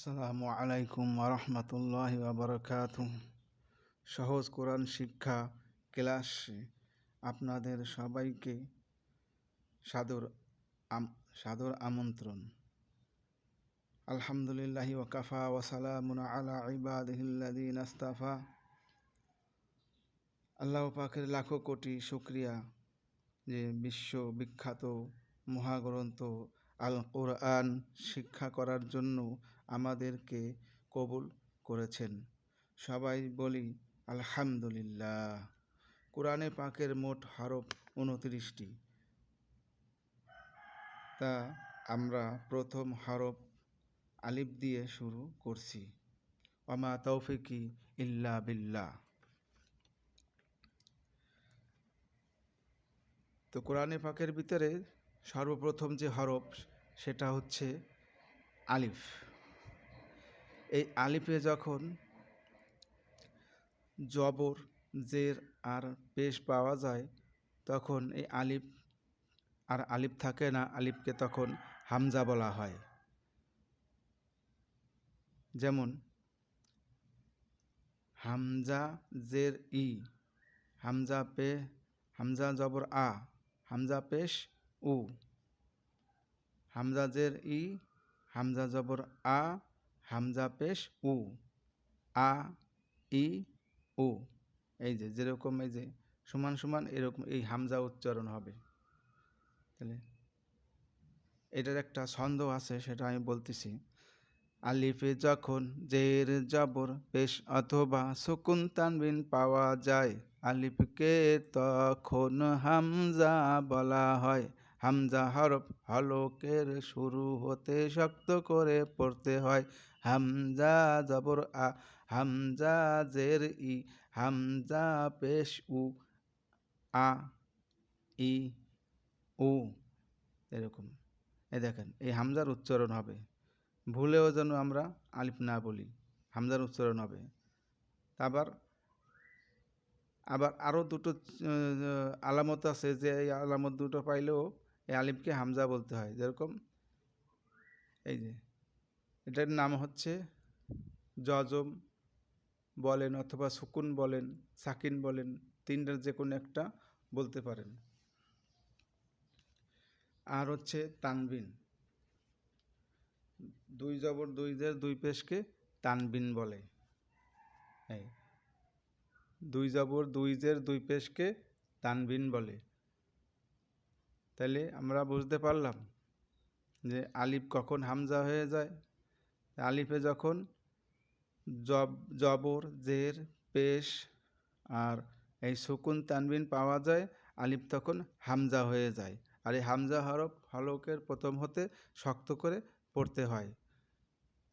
আসসালামু আলাইকুম ওরহমতুল্লাহি ওয়াবারাকাতুহু। সহজ কোরআন শিক্ষা ক্লাসে আপনাদের সবাইকে সাদর সাদর আমন্ত্রণ। আলহামদুলিল্লাহি ওয়াকাফা ওয়া সালামুন আলা ইবাদিহিল্লাযিনা ইসতাফা। আল্লাহ পাকের লাখো কোটি শুকরিয়া যে বিশ্ববিখ্যাত মহাগ্রন্থ আল কোরআন শিক্ষা করার জন্য আমাদেরকে কবুল করেছেন। সবাই বলি আলহামদুলিল্লাহ। কোরআনে পাকের মোট হরফ 29টি। তা আমরা প্রথম হরফ আলিফ দিয়ে শুরু করছি। ওমা তৌফিকি ইল্লা বিল্লাহ। তো কোরআনে পাকের ভিতরে সর্বপ্রথম যে হরফ সেটা হচ্ছে আলিফ। এই আলিফে যখন জবর জের আর পেশ পাওয়া যায় তখন এই আলিফ আর আলিফ থাকে না, আলিফকে তখন হামজা বলা হয়। যেমন হামজা জের ই, হামজা জবর আ, হামজা পেশ উ, হামজা জের ই, হামজা জবর আ, হামজা পেশ উ, আ ই উ। এই যে যেরকম এই যে সমান সমান এরকম এই হামজা উচ্চারণ হবে। তাহলে এটার একটা ছন্দ আছে, সেটা আমি বলতেছি। আলিফে যখন জের জবর পেশ অথবা সুকুন তানবিন পাওয়া যায়, আলিফকে তখন হামজা বলা হয়। হামজা হরফ হলকের শুরু হতে শক্ত করে পড়তে হয়। হামজা জবর আ, হামজা জের ই, হামজা পেশ উ, আ ই উ। এরকম এই দেখেন এই হামজার উচ্চারণ হবে। ভুলেও যেন আমরা আলিফ না বলি, হামজার উচ্চারণ হবে। আবার আরও দুটো আলামত আছে, যে এই আলামত দুটো পাইলেও এই আলিফকে হামজা বলতে হয়। যেরকম এই যে এটার নাম হচ্ছে জজম বলেন অথবা সুকুন বলেন, সাকিন বলেন, তিনটার যে কোনো একটা বলতে পারেন। আর হচ্ছে তানবিন, দুই জবর দুই জের দুই পেশকে তানবিন বলে। এই দুই জবর দুই জের দুই পেশকে তানবিন বলে। তাহলে আমরা বুঝতে পারলাম যে আলিফ কখন হামজা হয়ে যায়। আলিফে যখন জবর জের পেশ আর এই সুকুন তানবিন পাওয়া যায়, আলিফ তখন হামজা হয়ে যায়। আর এই হামজা হরফ হলকের প্রথম হতে শক্ত করে পড়তে হয়।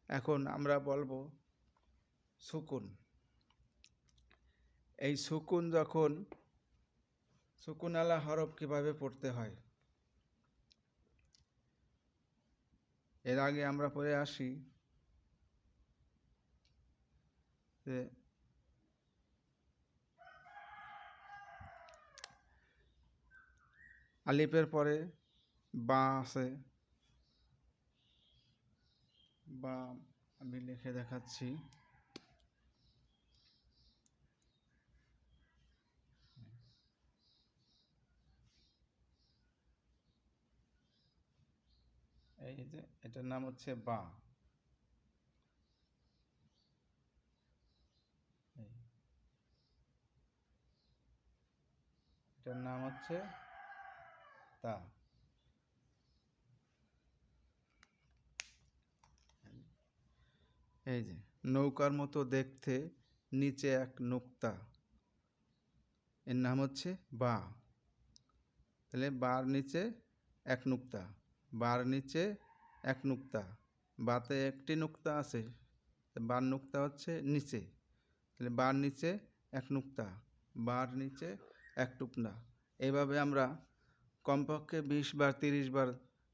এখন আমরা বলবো সুকুন। এই সুকুন যখন সুকুন আলা হরফ কিভাবে পড়তে হয়, এর আগে আমরা পড়ে আসি যে আলিফের পরে বা আছে, বা আমি লিখে দেখাচ্ছি। এই যে এটার নাম হচ্ছে বা। এটার নাম হচ্ছে তা। এই যে নৌকার মতো দেখতে, নিচে এক নুক্তা, এর নাম হচ্ছে বা। তাহলে বার নিচে এক নুক্তা, বার নিচে এক নুক্তা, বাতে একটি নুক্তা আছে, বার নুক্তা হচ্ছে নিচে। তাহলে বার নিচে এক নুক্তা, বার নিচে এক টুকনা। এইভাবে আমরা কমপক্ষে 20 বার 30 বার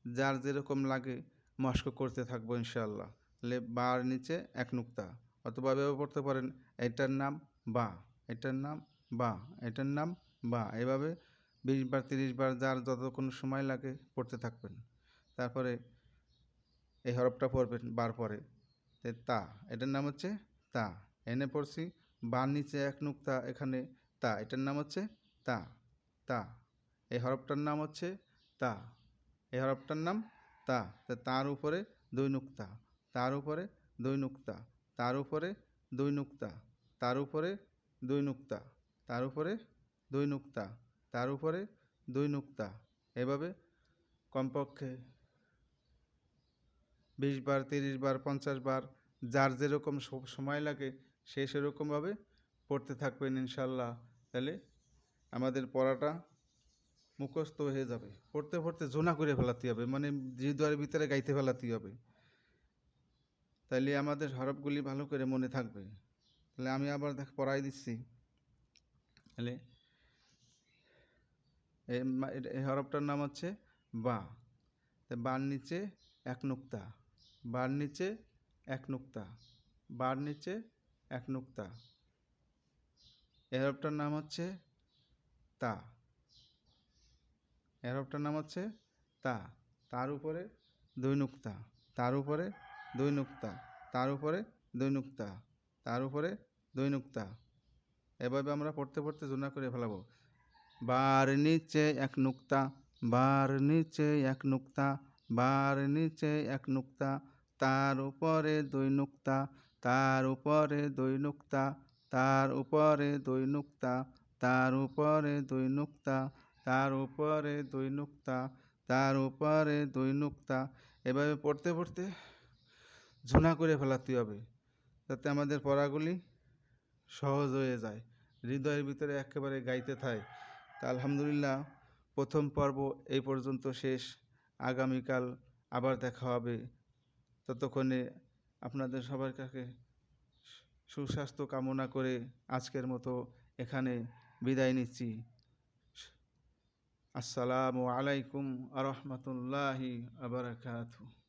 যার যেরকম লাগে মস্ক করতে থাকবো ইনশাআল্লাহ। তাহলে বার নিচে এক নুক্তা, অথবা এভাবে পড়তে পারেন এটার নাম বা, এটার নাম বা, এটার নাম বা। এভাবে 20 বার 30 বার যার যতক্ষণ সময় লাগে পড়তে থাকবেন। তারপরে এই হরফটা পড়বেন বার পরে। তা, এটার নাম হচ্ছে তা। এনে পড়ছি বার নিচে এক নুক্তা, এখানে তা, এটার নাম হচ্ছে তা। তা, এই হরফটার নাম হচ্ছে তা। এই হরফটার নাম তা। তার উপরে দুই নুক্তা, তার উপরে দুই নুক্তা, তার উপরে দুই নুক্তা, তার উপরে দুই নুক্তা, তার উপরে দুই নুক্তা, তার উপরে দুই নুক্তা। এভাবে কমপক্ষে 20 বার, 30 বার, 50 বার, যার যেরকম সময় লাগে সে সেরকমভাবে পড়তে থাকবেন ইনশাল্লাহ। তাহলে আমাদের পড়াটা মুখস্থ হয়ে যাবে। পড়তে পড়তে জোনা করে ফেলাতে হবে, মানে হৃদয়ের ভিতরে গাইতে ফেলাতে হবে। তাইলে আমাদের হরফগুলি ভালো করে মনে থাকবে। তাহলে আমি আবার পড়াই দিচ্ছি। তাহলে এই হরফটার নাম হচ্ছে বা। বার নিচে এক নুক্তা, বার নিচে এক নুক্তা, বার নিচে এক নুক্তা। এই হরফটার নাম হচ্ছে তা। এই হরফটার নাম হচ্ছে তা। তার উপরে দুই নুক্তা, তার উপরে দুই নুক্তা, তার উপরে দুই নুক্তা, তার উপরে দুই নুক্তা। এভাবে আমরা পড়তে পড়তে জোনা করে ফেলাবো। বার নিচে এক নুক্তা, বার নিচে এক নুক্তা, বার নিচে এক নুক্তা, তার উপরে দুই নুক্তা, তার উপরে দুই নুক্তা, তার উপরে দুই নুক্তা, তার উপরে দুই নুক্তা, তার উপরে দুই নুক্তা, তার উপরে দুই নুক্তা। এভাবে পড়তে পড়তে ঝুনা করে ফেলাতে হবে, যাতে আমাদের পড়াগুলি সহজ হয়ে যায়, হৃদয়ের ভিতরে একেবারে গাইতে থাকে। তা আলহামদুলিল্লাহ, প্রথম পর্ব এই পর্যন্ত শেষ। আগামীকাল আবার দেখা হবে। ততক্ষণে আপনাদের সবার কাছে সুস্বাস্থ্য কামনা করে আজকের মতো এখানে বিদায় নিচ্ছি। আসসালামু আলাইকুম আ রহমতুল্লাহি আ বারাকাতুহু।